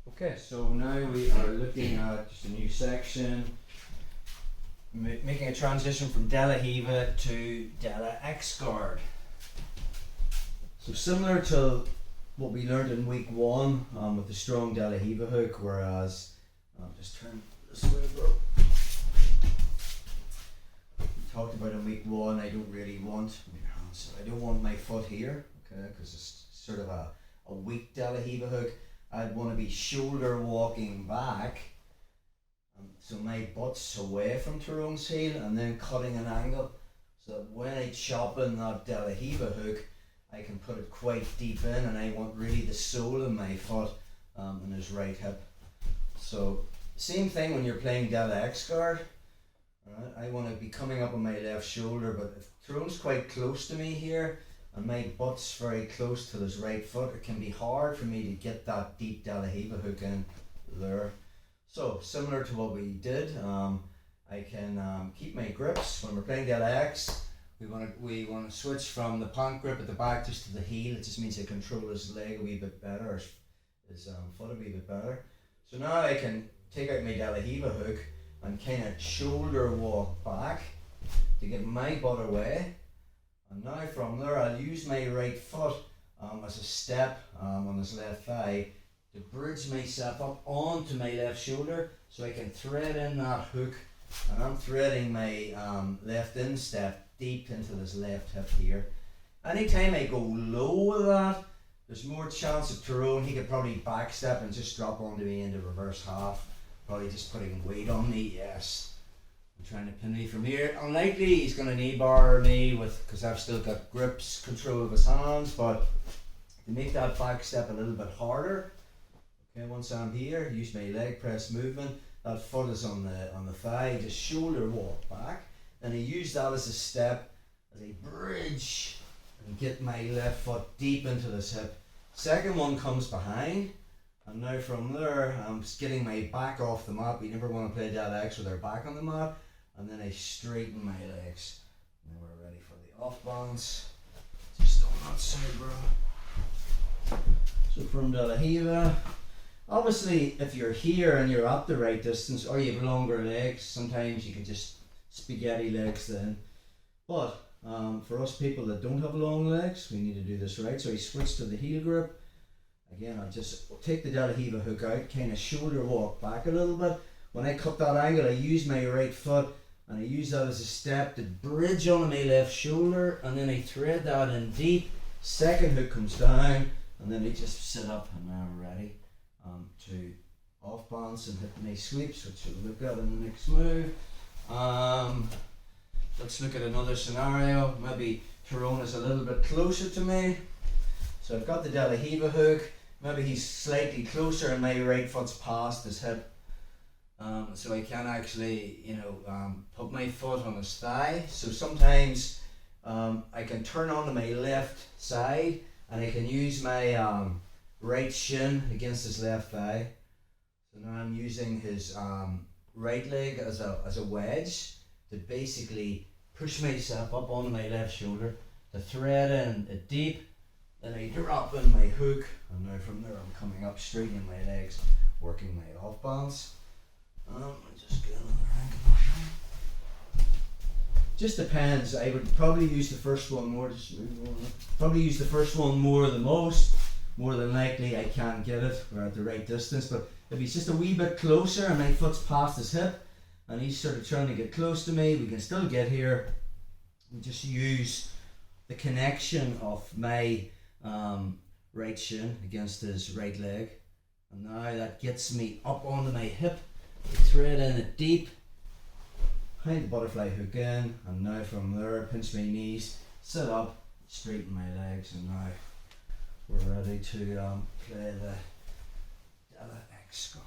Okay, so now we are looking at just a new section, making a transition from De La Riva to De La X-Guard. So similar to what we learned in week one with the strong De La Riva hook, whereas, just turn this way, bro. We talked about in week one, I don't really want, I don't want my foot here, okay, because it's sort of a weak De La Riva hook. I'd want to be shoulder walking back, so my butt's away from Tyrone's heel, and then cutting an angle, so that when I chop in that De La Riva hook, I can put it quite deep in, and I want really the sole of my foot in his right hip. So same thing when you're playing De La X-Guard. Right? I want to be coming up on my left shoulder, but if Tyrone's quite close to me here, and my butt's very close to his right foot, it can be hard for me to get that deep De La Riva hook in there. So similar to what we did, I can keep my grips when we're playing De La X. We want to switch from the pant grip at the back just to the heel. It just means I control his leg a wee bit better, or his foot a wee bit better. So now I can take out my De La Riva hook and kind of shoulder walk back to get my butt away. And now from there, I'll use my right foot as a step on his left thigh to bridge myself up onto my left shoulder, so I can thread in that hook, and I'm threading my left instep deep into this left hip here. Anytime I go low with that, there's more chance of Tyrone, he could probably backstep and just drop onto me into reverse half, probably just putting weight on me, yes. Trying to pin me from here. Unlikely he's going to knee bar me because I've still got grips, control of his hands, but to make that back step a little bit harder, okay, once I'm here, use my leg press movement, that foot is on the thigh, just shoulder walk back, and I use that as a step, as a bridge, and get my left foot deep into this hip. Second one comes behind, and now from there, I'm just getting my back off the mat. We never want to play De La X with our back on the mat. And then I straighten my legs. Now we're ready for the off balance. Just on that side, bro. So from De La Riva, obviously if you're here and you're at the right distance, or you have longer legs, sometimes you can just spaghetti legs then. But for us people that don't have long legs, we need to do this right. So I switch to the heel grip. Again, I'll just take the De La Riva hook out, kind of shoulder walk back a little bit. When I cut that angle, I use my right foot, and I use that as a step to bridge onto my left shoulder, and then I thread that in deep. Second hook comes down, and then I just sit up, and now I'm ready to off balance and hit my sweeps, which we'll look at in the next move. Let's look at another scenario. Maybe Tyrone is a little bit closer to me. So I've got the De La Riva hook. Maybe he's slightly closer, and my right foot's past his hip. So I can actually, put my foot on his thigh. So sometimes I can turn onto my left side, and I can use my right shin against his left thigh. So now I'm using his right leg as a wedge to basically push myself up onto my left shoulder, to thread in a deep. Then I drop in my hook, and now from there I'm coming up, straightening my legs, working my off balance. Just get another angle. Just depends. I would probably use the first one more. Probably use the first one more the most. More than likely I can get it. We're at the right distance. But if he's just a wee bit closer and my foot's past his hip, and he's sort of trying to get close to me, we can still get here. We just use the connection of my right shin against his right leg, and now that gets me up onto my hip. Thread in it deep, behind the butterfly hook in, and now from there pinch my knees, sit up, straighten my legs, and now we're ready to play the De La X-Guard.